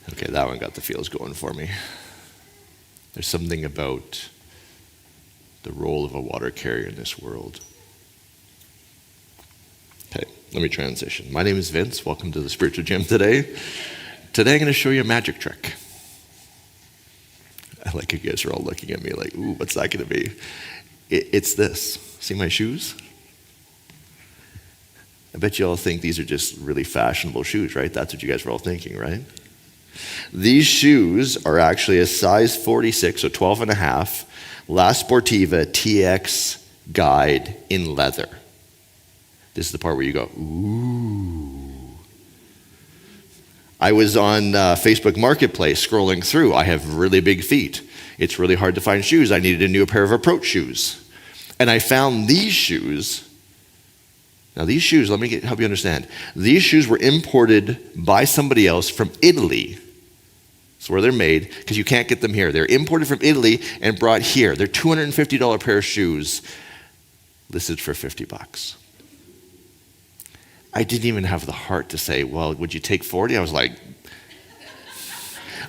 Okay, that one got the feels going for me. There's something about the role of a water carrier in this world. Okay, let me transition. My name is Vince. Welcome to the Spiritual Gym today. Today I'm going to show you a magic trick. I like you guys are all looking at me like, ooh, what's that going to be? It's this. See my shoes? I bet you all think these are just really fashionable shoes, right? That's what you guys were all thinking, right? These shoes are actually a size 46, so 12 and a half, La Sportiva TX guide in leather. This is the part where you go, ooh. I was on Facebook Marketplace scrolling through. I have really big feet. It's really hard to find shoes. I needed a new pair of approach shoes. And I found these shoes. Now these shoes, let me help you understand. These shoes were imported by somebody else from Italy. That's where they're made, because you can't get them here. They're imported from Italy and brought here. They're $250 pair of shoes, listed for $50. I didn't even have the heart to say, well, would you take 40? I was like,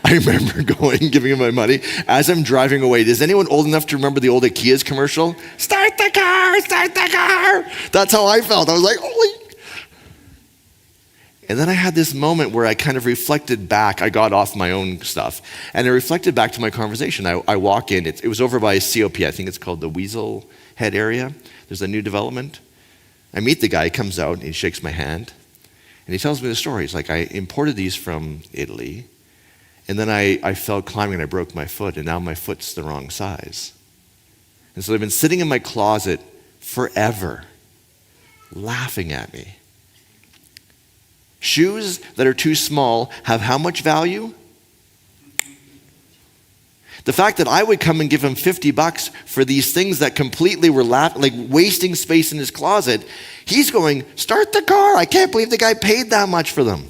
I remember going, giving him my money. As I'm driving away, is anyone old enough to remember the old IKEA's commercial? Start the car, start the car. That's how I felt. I was like, holy. And then I had this moment where I kind of reflected back. I got off my own stuff. And I reflected back to my conversation. I walk in. It was over by COP. I think it's called the Weasel Head area. There's a new development. I meet the guy. He comes out and he shakes my hand. And he tells me the story. He's like, I imported these from Italy. And then I fell climbing and I broke my foot. And now my foot's the wrong size. And so they've been sitting in my closet forever, laughing at me. Shoes that are too small have how much value? The fact that I would come and give him $50 for these things that completely were like wasting space in his closet, he's going, start the car. I can't believe the guy paid that much for them.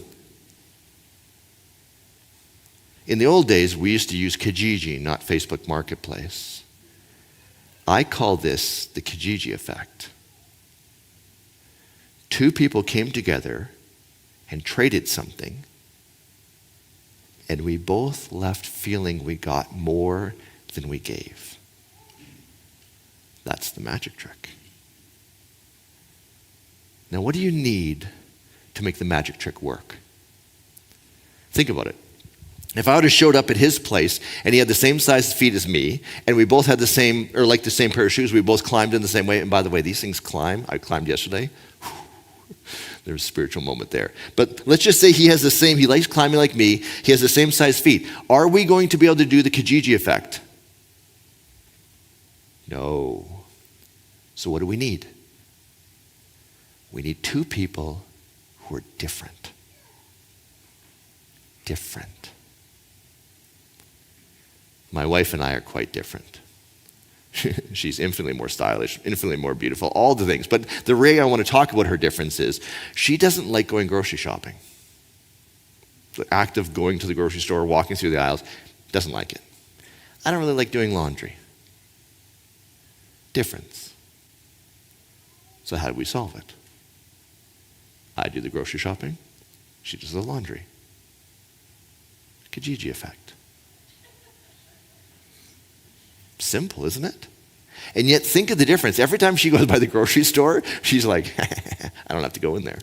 In the old days, we used to use Kijiji, not Facebook Marketplace. I call this the Kijiji effect. Two people came together and traded something, and we both left feeling we got more than we gave. That's the magic trick. Now, what do you need to make the magic trick work? Think about it. If I would have showed up at his place and he had the same size feet as me, and we both had the same pair of shoes, we both climbed in the same way, and by the way, these things climb. I climbed yesterday. There was a spiritual moment there. But let's just say he likes climbing like me, he has the same size feet. Are we going to be able to do the Kijiji effect? No. So what do we need? We need two people who are different. Different. My wife and I are quite different. She's infinitely more stylish, infinitely more beautiful, all the things. But the way I want to talk about her difference is she doesn't like going grocery shopping. The act of going to the grocery store, walking through the aisles, doesn't like it. I don't really like doing laundry. Difference. So how do we solve it? I do the grocery shopping. She does the laundry. Kijiji effect. Simple, isn't it? And yet think of the difference. Every time she goes by the grocery store, she's like, I don't have to go in there.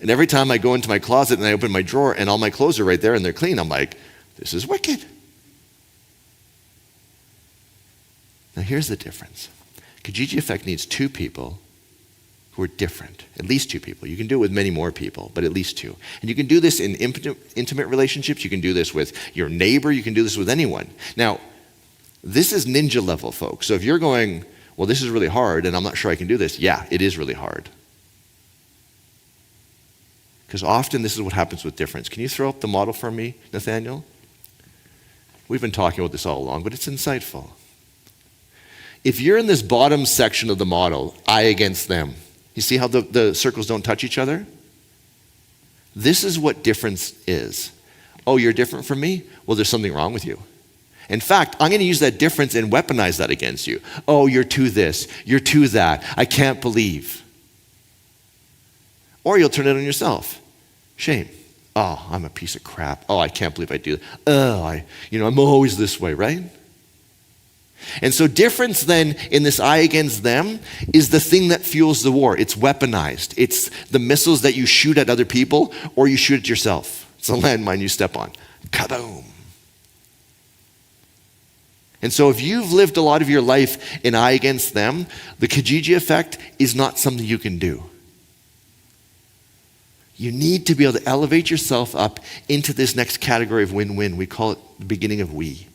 And every time I go into my closet and I open my drawer and all my clothes are right there and they're clean, I'm like, this is wicked. Now here's the difference. Kijiji effect needs two people who are different. At least two people. You can do it with many more people, but at least two. And you can do this in intimate relationships. You can do this with your neighbor. You can do this with anyone. Now, this is ninja level, folks. So if you're going, well, this is really hard and I'm not sure I can do this. Yeah, it is really hard. Because often this is what happens with difference. Can you throw up the model for me, Nathaniel? We've been talking about this all along, but it's insightful. If you're in this bottom section of the model, I against them, you see how the circles don't touch each other? This is what difference is. Oh, you're different from me? Well, there's something wrong with you. In fact, I'm going to use that difference and weaponize that against you. Oh, you're too this, you're too that. I can't believe. Or you'll turn it on yourself. Shame. Oh, I'm a piece of crap. Oh, I can't believe I do that. Oh, I'm always this way, right? And so difference then in this I against them is the thing that fuels the war. It's weaponized. It's the missiles that you shoot at other people or you shoot at yourself. It's a landmine you step on. Kaboom. And so if you've lived a lot of your life in I against them, the Kijiji effect is not something you can do. You need to be able to elevate yourself up into this next category of win-win. We call it the beginning of we.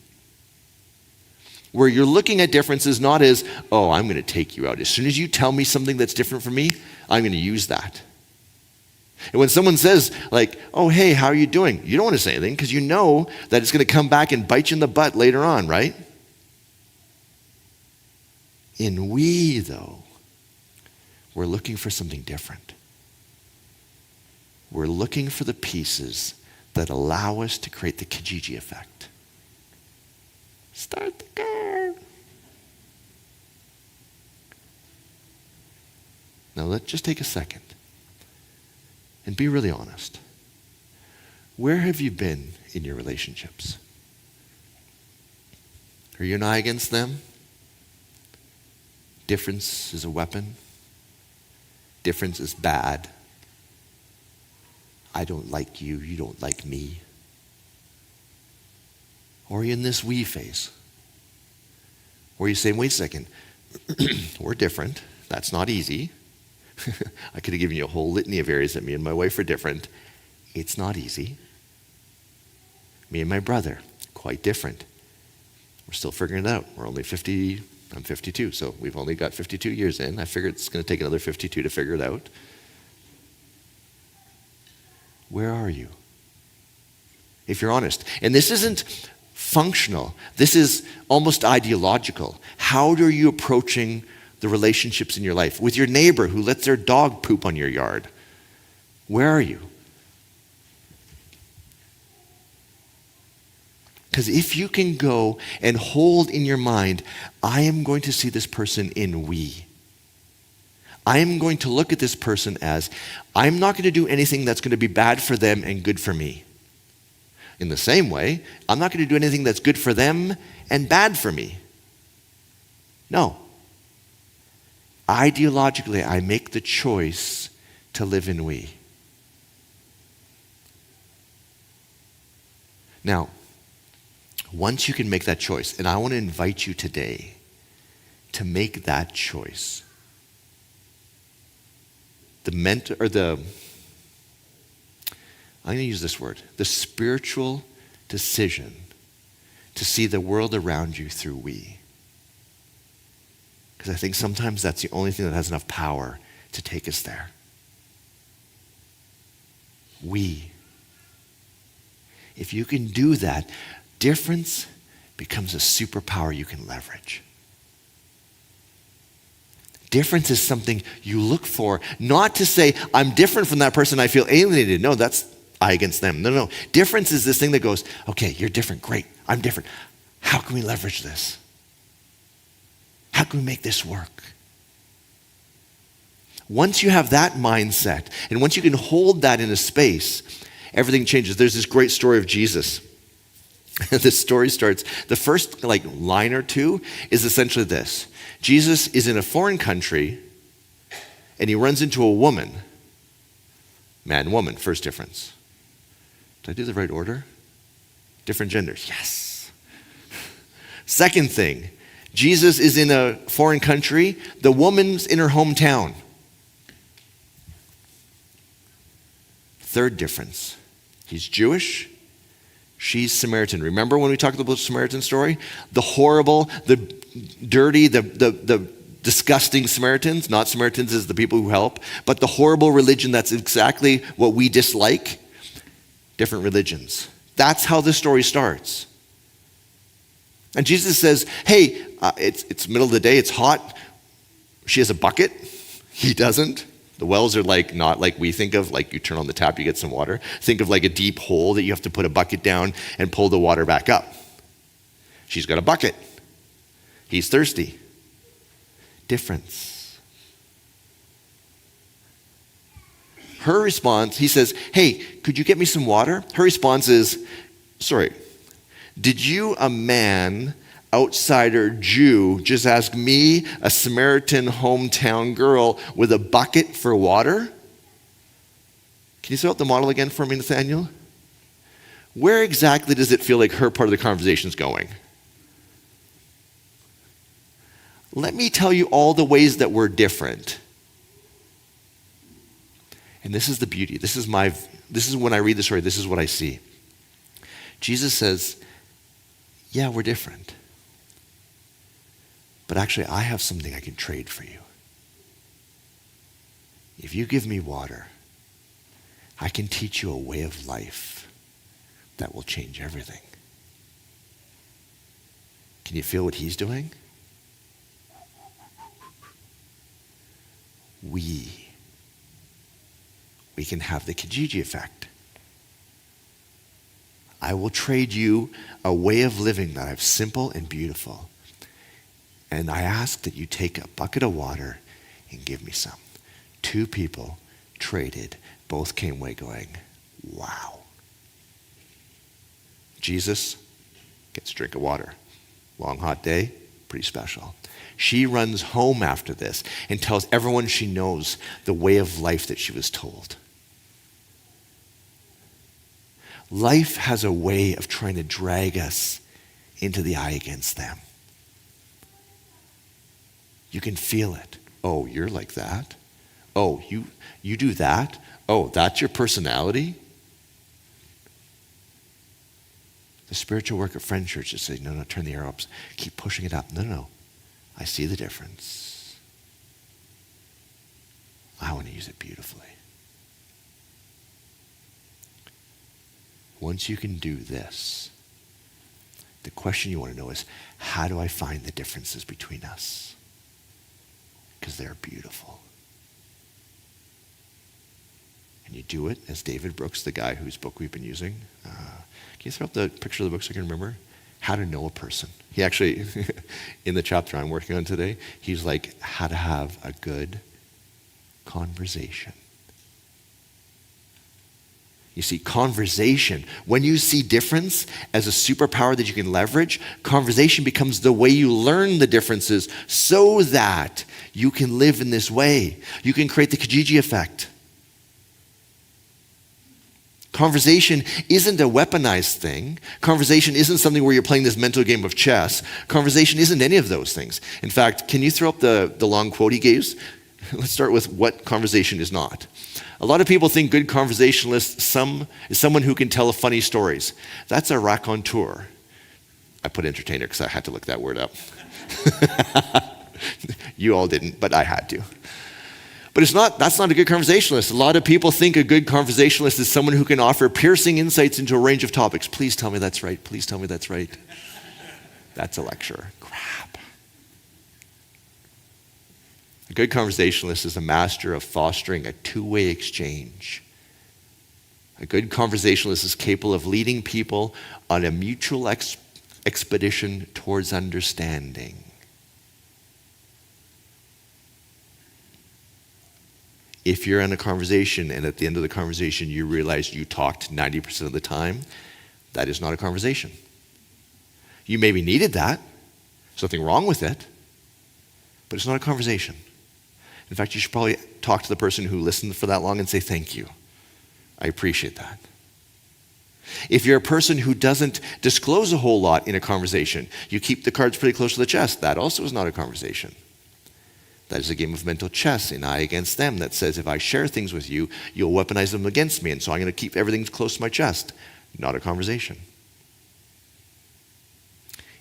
Where you're looking at differences not as, oh, I'm going to take you out. As soon as you tell me something that's different from me, I'm going to use that. And when someone says, like, oh, hey, how are you doing? You don't want to say anything because you know that it's going to come back and bite you in the butt later on, right? In we, though, we're looking for something different. We're looking for the pieces that allow us to create the Kijiji effect. Start the car. Now let's just take a second and be really honest. Where have you been in your relationships? Are you an I against them? Difference is a weapon. Difference is bad. I don't like you, you don't like me. Or are you in this we phase? Or are you saying, wait a second, we're different. That's not easy. I could have given you a whole litany of areas that me and my wife are different. It's not easy. Me and my brother, quite different. We're still figuring it out. We're only 50, I'm 52, so we've only got 52 years in. I figured it's going to take another 52 to figure it out. Where are you? If you're honest. And this isn't functional. This is almost ideological. How are you approaching the relationships in your life? With your neighbor who lets their dog poop on your yard. Where are you? Because if you can go and hold in your mind, I am going to see this person in we. I am going to look at this person as, I'm not going to do anything that's going to be bad for them and good for me. In the same way, I'm not going to do anything that's good for them and bad for me. No. Ideologically, I make the choice to live in we. Now, once you can make that choice, and I want to invite you today to make that choice. I'm going to use this word, the spiritual decision to see the world around you through we. Because I think sometimes that's the only thing that has enough power to take us there. We. If you can do that, difference becomes a superpower you can leverage. Difference is something you look for, not to say, I'm different from that person, I feel alienated. No, that's I against them. No. Difference is this thing that goes, okay, you're different, great, I'm different. How can we leverage this? How can we make this work? Once you have that mindset, and once you can hold that in a space, everything changes. There's this great story of Jesus. This story starts, the first line or two is essentially this. Jesus is in a foreign country and he runs into a woman. Man, woman, first difference. Did I do the right order? Different genders, yes. Second thing, Jesus is in a foreign country. The woman's in her hometown. Third difference, he's Jewish. She's Samaritan. Remember when we talked about the Samaritan story? The horrible, the dirty, the disgusting Samaritans. Not Samaritans as the people who help, but the horrible religion that's exactly what we dislike. Different religions. That's how the story starts. And Jesus says, hey, it's middle of the day, it's hot. She has a bucket. He doesn't. The wells are not like we think of, like you turn on the tap, you get some water. Think of like a deep hole that you have to put a bucket down and pull the water back up. She's got a bucket. He's thirsty. Difference. Her response, he says, hey, could you get me some water? Her response is, sorry, did you, a man, outsider Jew, just ask me, a Samaritan hometown girl, with a bucket for water? Can you throw up the model again for me, Nathaniel? Where exactly does it feel like her part of the conversation is going? Let me tell you all the ways that we're different. And this is the beauty. This is when I read the story, this is what I see. Jesus says, yeah, we're different. But actually, I have something I can trade for you. If you give me water, I can teach you a way of life that will change everything. Can you feel what he's doing? We can have the Kijiji effect. I will trade you a way of living that is simple and beautiful. And I ask that you take a bucket of water and give me some. 2 people traded. Both came away going, wow. Jesus gets a drink of water. Long, hot day, pretty special. She runs home after this and tells everyone she knows the way of life that she was told. Life has a way of trying to drag us into the eye against them. You can feel it. Oh, you're like that? Oh, you do that? Oh, that's your personality? The spiritual work at Friend Church is saying, no, turn the arrow up. Keep pushing it up. No. I see the difference. I want to use it beautifully. Once you can do this, the question you want to know is, how do I find the differences between us? Because they're beautiful. And you do it as David Brooks, the guy whose book we've been using. Can you throw up the picture of the book so I can remember? How to Know a Person. He actually, in the chapter I'm working on today, he's like, how to have a good conversation. You see, conversation, when you see difference as a superpower that you can leverage, conversation becomes the way you learn the differences so that you can live in this way. You can create the Kijiji effect. Conversation isn't a weaponized thing. Conversation isn't something where you're playing this mental game of chess. Conversation isn't any of those things. In fact, can you throw up the long quote he gave? Let's start with what conversation is not. A lot of people think good conversationalist is someone who can tell funny stories. That's a raconteur. I put entertainer because I had to look that word up. You all didn't, but I had to. But that's not a good conversationalist. A lot of people think a good conversationalist is someone who can offer piercing insights into a range of topics. Please tell me that's right. Please tell me that's right. That's a lecture. Crap. A good conversationalist is a master of fostering a two-way exchange. A good conversationalist is capable of leading people on a mutual expedition towards understanding. If you're in a conversation and at the end of the conversation you realize you talked 90% of the time, that is not a conversation. You maybe needed that. There's nothing wrong with it. But it's not a conversation. In fact, you should probably talk to the person who listened for that long and say, thank you. I appreciate that. If you're a person who doesn't disclose a whole lot in a conversation, you keep the cards pretty close to the chest, that also is not a conversation. That is a game of mental chess in I against them that says if I share things with you, you'll weaponize them against me, and so I'm going to keep everything close to my chest. Not a conversation.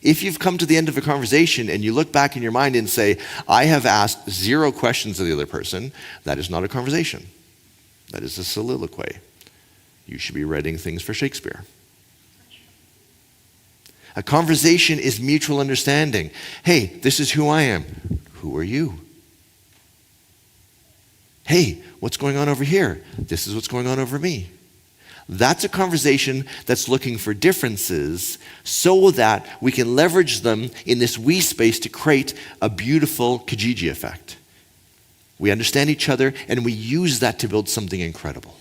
If you've come to the end of a conversation and you look back in your mind and say, I have asked 0 questions of the other person, that is not a conversation. That is a soliloquy. You should be writing things for Shakespeare. A conversation is mutual understanding. Hey, this is who I am. Who are you? Hey, what's going on over here? This is what's going on over me. That's a conversation that's looking for differences so that we can leverage them in this we space to create a beautiful Kijiji effect. We understand each other, and we use that to build something incredible.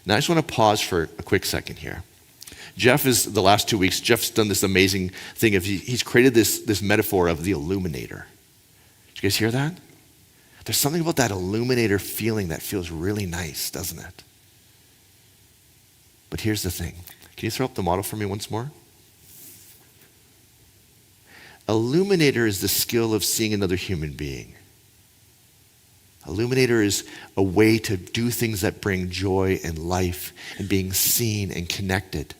Now, I just want to pause for a quick second here. The last 2 weeks, Jeff's done this amazing thing of he's created this metaphor of the illuminator. Did you guys hear that? There's something about that illuminator feeling that feels really nice, doesn't it? But here's the thing. Can you throw up the model for me once more? Illuminator is the skill of seeing another human being. Illuminator is a way to do things that bring joy and life and being seen and connected.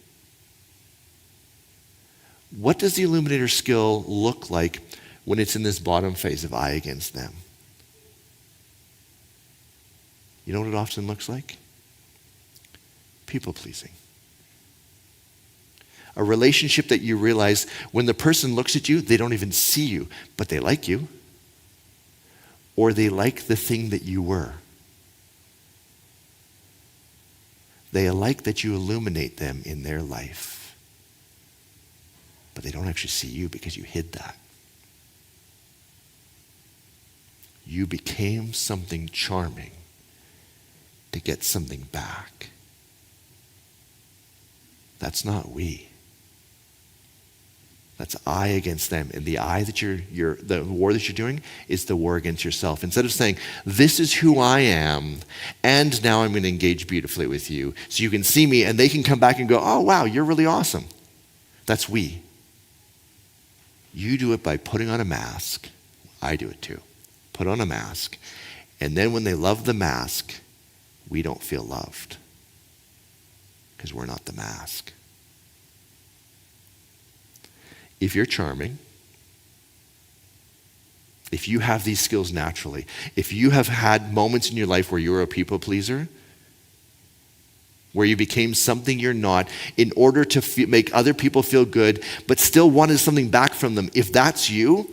What does the illuminator skill look like when it's in this bottom phase of I against them? You know what it often looks like? People pleasing. A relationship that you realize when the person looks at you, they don't even see you, but they like you. Or they like the thing that you were. They like that you illuminate them in their life. But they don't actually see you because you hid that. You became something charming to get something back. That's not we. That's I against them. And the I that the war that you're doing is the war against yourself. Instead of saying, this is who I am, and now I'm going to engage beautifully with you, so you can see me, and they can come back and go, oh, wow, you're really awesome. That's we. You do it by putting on a mask. I do it too. Put on a mask. And then when they love the mask, we don't feel loved. Because we're not the mask. If you're charming, if you have these skills naturally, if you have had moments in your life where you're a people pleaser, where you became something you're not in order to make other people feel good, but still wanted something back from them, if that's you,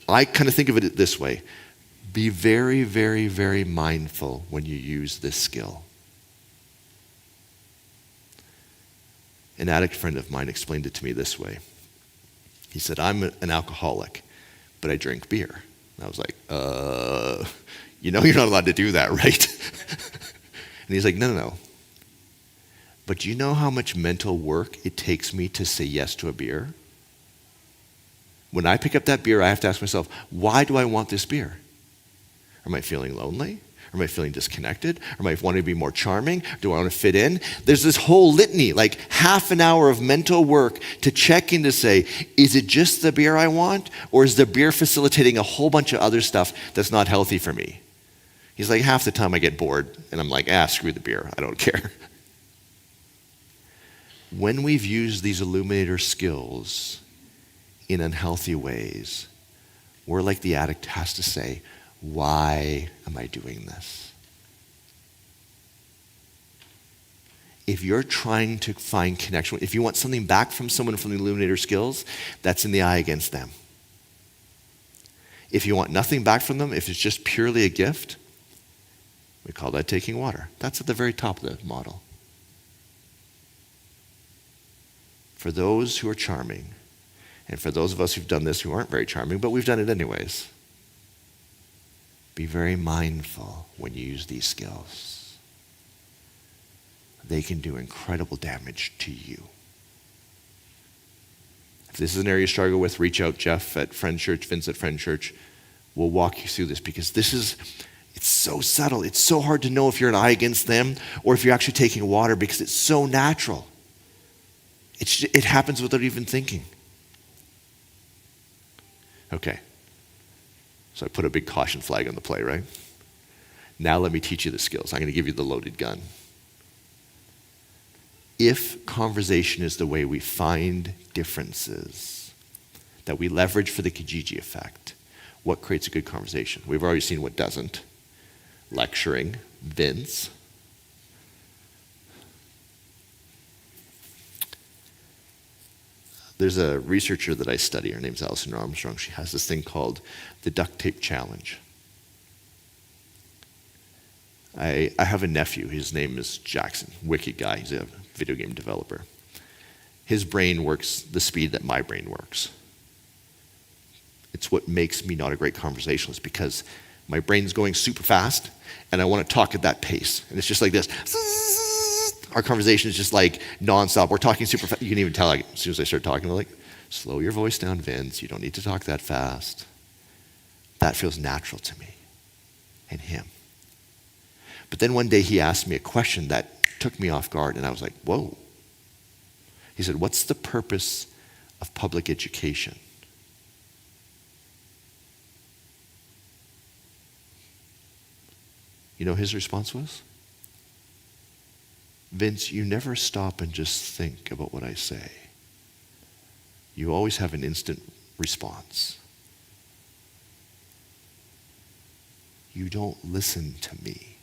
I kind of think of it this way. Be very, very, very mindful when you use this skill. An addict friend of mine explained it to me this way. He said, I'm an alcoholic, but I drink beer. And I was like, you know you're not allowed to do that, right? And he's like, no. But do you know how much mental work it takes me to say yes to a beer? When I pick up that beer, I have to ask myself, why do I want this beer? Am I feeling lonely? Or am I feeling disconnected? Or am I wanting to be more charming? Do I want to fit in? There's this whole litany, like half an hour of mental work to check in to say, is it just the beer I want? Or is the beer facilitating a whole bunch of other stuff that's not healthy for me? He's like, half the time I get bored and I'm like, screw the beer. I don't care. When we've used these illuminator skills in unhealthy ways, we're like the addict has to say, why am I doing this? If you're trying to find connection, if you want something back from someone from the illuminator skills, that's in the I against them. If you want nothing back from them, if it's just purely a gift, we call that taking water. That's at the very top of the model. For those who are charming, and for those of us who've done this who aren't very charming, but we've done it anyways, be very mindful when you use these skills. They can do incredible damage to you. If this is an area you struggle with, reach out, Jeff at Friend Church, Vince at Friend Church. We'll walk you through this because it's so subtle. It's so hard to know if you're an I against them or if you're actually taking water because it's so natural. It happens without even thinking. Okay. So I put a big caution flag on the play, right? Now let me teach you the skills. I'm going to give you the loaded gun. If conversation is the way we find differences that we leverage for the Kijiji effect, what creates a good conversation? We've already seen what doesn't. Lecturing, Vince. There's a researcher that I study, her name's Alison Armstrong. She has this thing called the duct tape challenge. I have a nephew, his name is Jackson, wicked guy, he's a video game developer. His brain works the speed that my brain works. It's what makes me not a great conversationalist, because my brain's going super fast and I want to talk at that pace. And it's just like this. Our conversation is just like nonstop. We're talking super fast. You can even tell, like, as soon as I start talking, we're like, slow your voice down, Vince. You don't need to talk that fast. That feels natural to me and him. But then one day he asked me a question that took me off guard, and I was like, whoa. He said, what's the purpose of public education? You know his response was? Vince, you never stop and just think about what I say. You always have an instant response. You don't listen to me.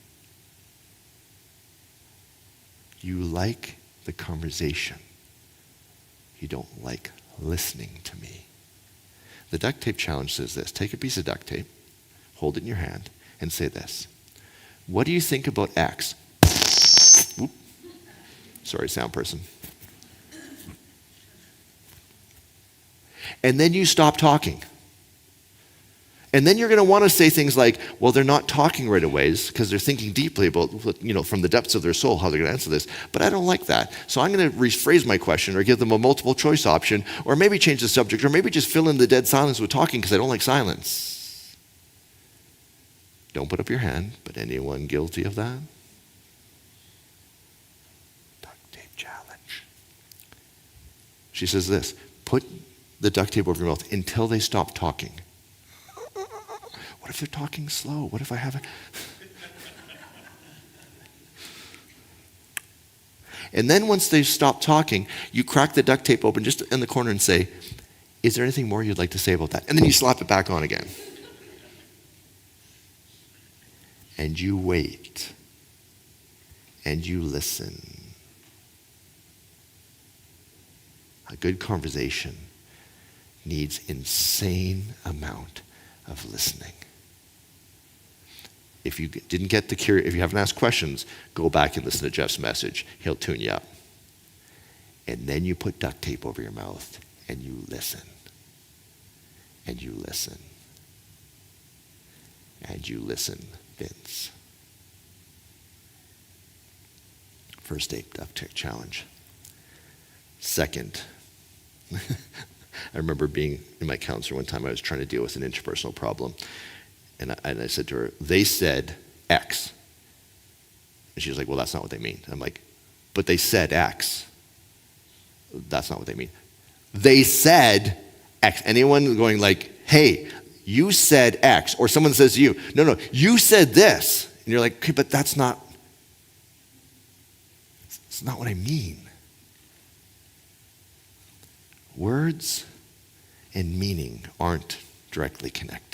You like the conversation. You don't like listening to me. The duct tape challenge says this. Take a piece of duct tape, hold it in your hand, and say this. What do you think about X? Whoop. Sorry, sound person. And then you stop talking. And then you're going to want to say things like, well, they're not talking right away because they're thinking deeply about, from the depths of their soul, how they're going to answer this. But I don't like that. So I'm going to rephrase my question or give them a multiple choice option, or maybe change the subject, or maybe just fill in the dead silence with talking because I don't like silence. Don't put up your hand, but anyone guilty of that? Duct tape challenge. She says this, put the duct tape over your mouth until they stop talking. What if they're talking slow? What if I haven't? And then once they stop talking, you crack the duct tape open just in the corner and say, is there anything more you'd like to say about that? And then you slap it back on again. And you wait. And you listen. A good conversation needs insane amount of listening. If you didn't get if you haven't asked questions, go back and listen to Jeff's message. He'll tune you up. And then you put duct tape over your mouth and you listen. And you listen. And you listen, Vince. First date duct tape challenge. Second, I remember being in my counselor one time. I was trying to deal with an interpersonal problem. And I said to her, they said X. And she was like, well, that's not what they mean. I'm like, but they said X. That's not what they mean. They said X. Anyone going like, hey, you said X. Or someone says to you, no, you said this. And you're like, okay, but it's not what I mean. Words and meaning aren't directly connected.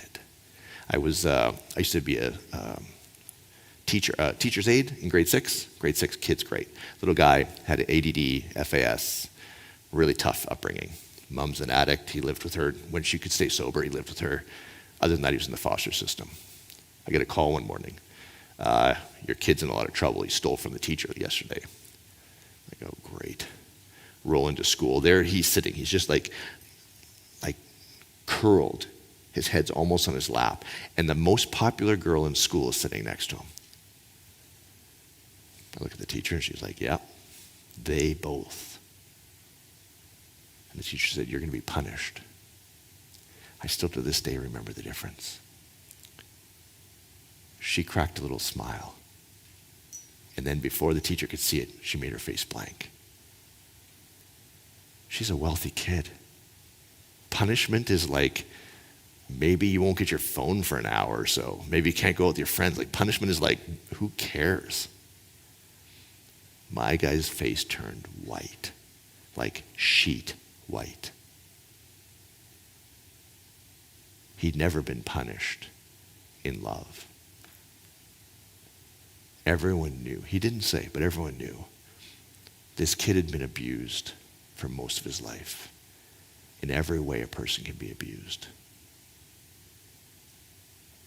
I used to be a teacher's aide in grade 6. Grade 6, kid's great. Little guy, had ADD, FAS, really tough upbringing. Mom's an addict. He lived with her. When she could stay sober, he lived with her. Other than that, he was in the foster system. I get a call one morning. Your kid's in a lot of trouble. He stole from the teacher yesterday. I go, great. Roll into school. There he's sitting. He's just like curled. His head's almost on his lap. And the most popular girl in school is sitting next to him. I look at the teacher and she's like, yeah, they both. And the teacher said, you're going to be punished. I still to this day remember the difference. She cracked a little smile. And then before the teacher could see it, she made her face blank. She's a wealthy kid. Punishment is like, maybe you won't get your phone for an hour or so. Maybe you can't go with your friends. Like, punishment is like, who cares? My guy's face turned white, like sheet white. He'd never been punished in love. Everyone knew. He didn't say, but everyone knew. This kid had been abused for most of his life. In every way a person can be abused.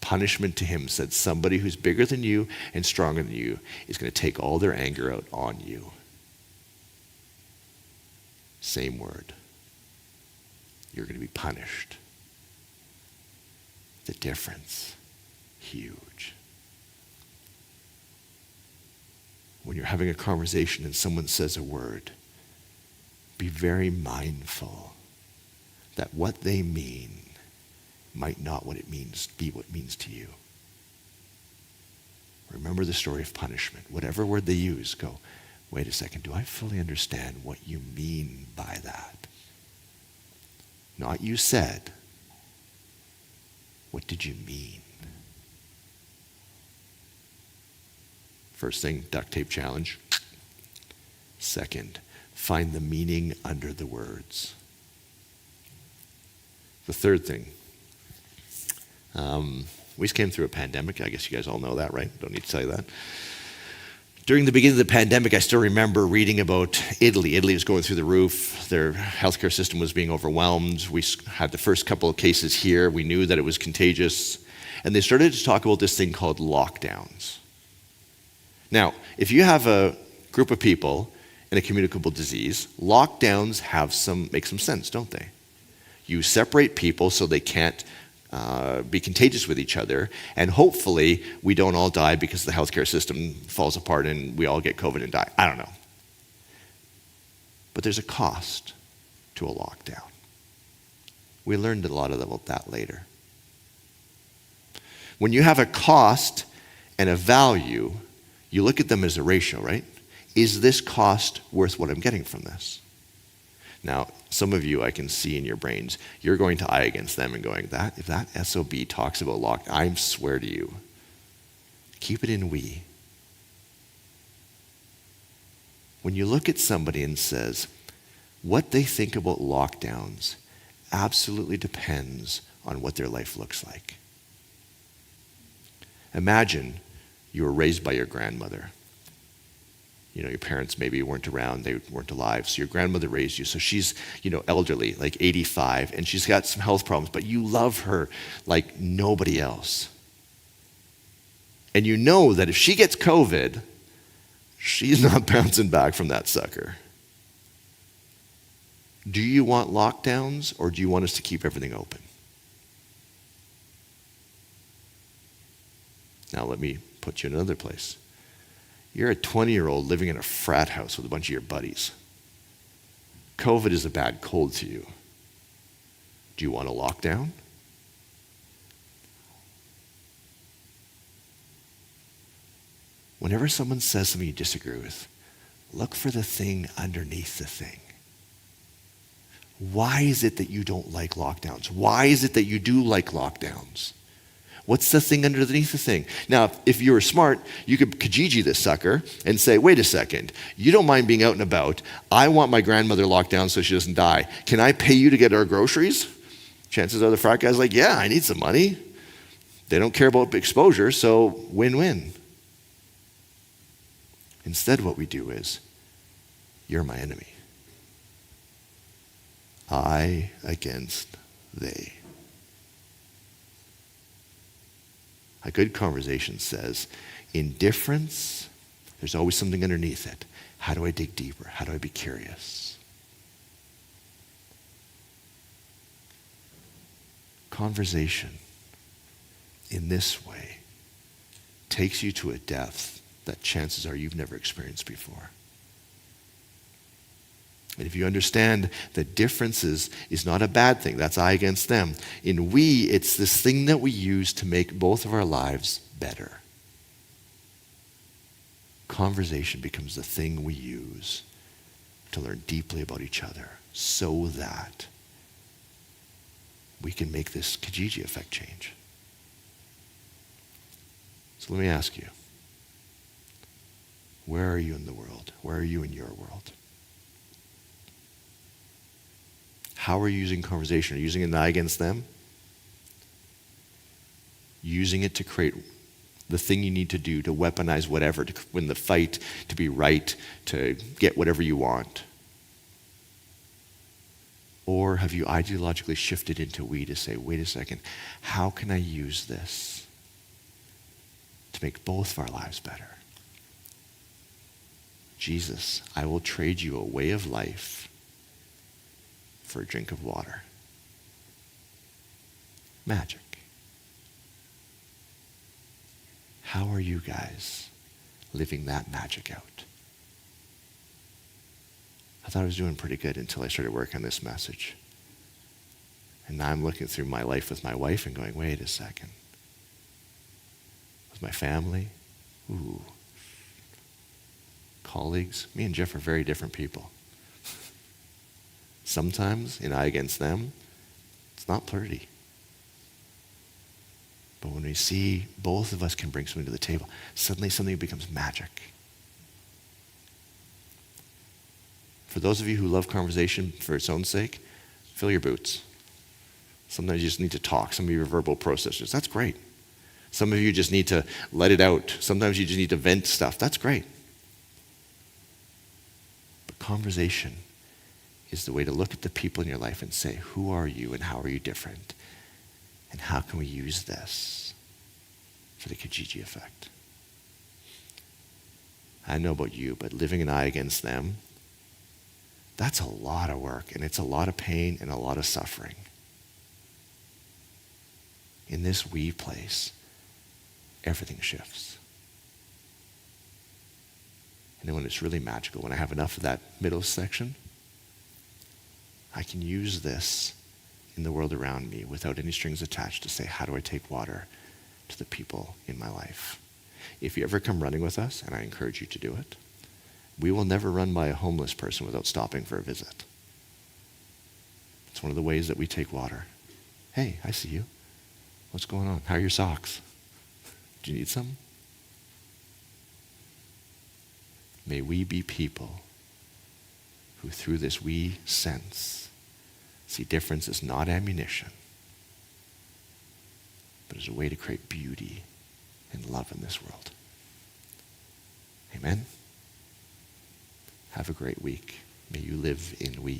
Punishment to him said somebody who's bigger than you and stronger than you is going to take all their anger out on you. Same word. You're going to be punished. The difference, huge. When you're having a conversation and someone says a word, be very mindful that what they mean might not be what it means to you. Remember the story of punishment. Whatever word they use, go, wait a second, do I fully understand what you mean by that? Not you said. What did you mean? First thing, duct tape challenge. Second, find the meaning under the words. The third thing, we just came through a pandemic. I guess you guys all know that, right? Don't need to tell you that. During the beginning of the pandemic, I still remember reading about Italy. Italy was going through the roof. Their healthcare system was being overwhelmed. We had the first couple of cases here. We knew that it was contagious. And they started to talk about this thing called lockdowns. Now, if you have a group of people in a communicable disease, lockdowns make some sense, don't they? You separate people so they can't be contagious with each other, and hopefully we don't all die because the healthcare system falls apart and we all get COVID and die. I don't know. But there's a cost to a lockdown. We learned a lot about that later. When you have a cost and a value, you look at them as a ratio, right? Is this cost worth what I'm getting from this? Now, some of you I can see in your brains, you're going to eye against them and going, if that SOB talks about lockdown, I swear to you, keep it in we. When you look at somebody and says, what they think about lockdowns absolutely depends on what their life looks like. Imagine you were raised by your grandmother. You know, your parents maybe weren't around, they weren't alive, so your grandmother raised you. So she's, elderly, like 85, and she's got some health problems, but you love her like nobody else. And you know that if she gets COVID, she's not bouncing back from that sucker. Do you want lockdowns, or do you want us to keep everything open? Now let me put you in another place. You're a 20-year-old living in a frat house with a bunch of your buddies. COVID is a bad cold to you. Do you want a lockdown? Whenever someone says something you disagree with, look for the thing underneath the thing. Why is it that you don't like lockdowns? Why is it that you do like lockdowns? What's the thing underneath the thing? Now, if you were smart, you could Kijiji this sucker and say, wait a second, you don't mind being out and about. I want my grandmother locked down so she doesn't die. Can I pay you to get our groceries? Chances are the frat guy's like, yeah, I need some money. They don't care about exposure, so win-win. Instead, what we do is, you're my enemy. I against they. A good conversation says, in difference, there's always something underneath it. How do I dig deeper? How do I be curious? Conversation in this way takes you to a depth that chances are you've never experienced before. And if you understand that differences is not a bad thing, that's I against them. In we, it's this thing that we use to make both of our lives better. Conversation becomes the thing we use to learn deeply about each other so that we can make this Kijiji effect change. So let me ask you, where are you in the world? Where are you in your world? How are you using conversation? Are you using an I against them? Using it to create the thing you need to do to weaponize whatever, to win the fight, to be right, to get whatever you want? Or have you ideologically shifted into we to say, wait a second, how can I use this to make both of our lives better? Jesus, I will trade you a way of life for a drink of water. Magic. How are you guys living that magic out? I thought I was doing pretty good until I started working on this message. And now I'm looking through my life with my wife and going, wait a second. With my family, ooh. Colleagues, me and Jeff are very different people. Sometimes, in I against them, it's not pretty. But when we see both of us can bring something to the table, suddenly something becomes magic. For those of you who love conversation for its own sake, fill your boots. Sometimes you just need to talk. Some of you are verbal processors. That's great. Some of you just need to let it out. Sometimes you just need to vent stuff. That's great. But conversation is the way to look at the people in your life and say, who are you and how are you different? And how can we use this for the Kijiji effect? I know about you, but living an I against them, that's a lot of work, and it's a lot of pain and a lot of suffering. In this we place, everything shifts. And then when it's really magical, when I have enough of that middle section, I can use this in the world around me without any strings attached to say, how do I take water to the people in my life? If you ever come running with us, and I encourage you to do it, we will never run by a homeless person without stopping for a visit. It's one of the ways that we take water. Hey, I see you. What's going on? How are your socks? Do you need some? May we be people who through this we sense, see difference as not ammunition, but as a way to create beauty and love in this world. Amen? Have a great week. May you live in we.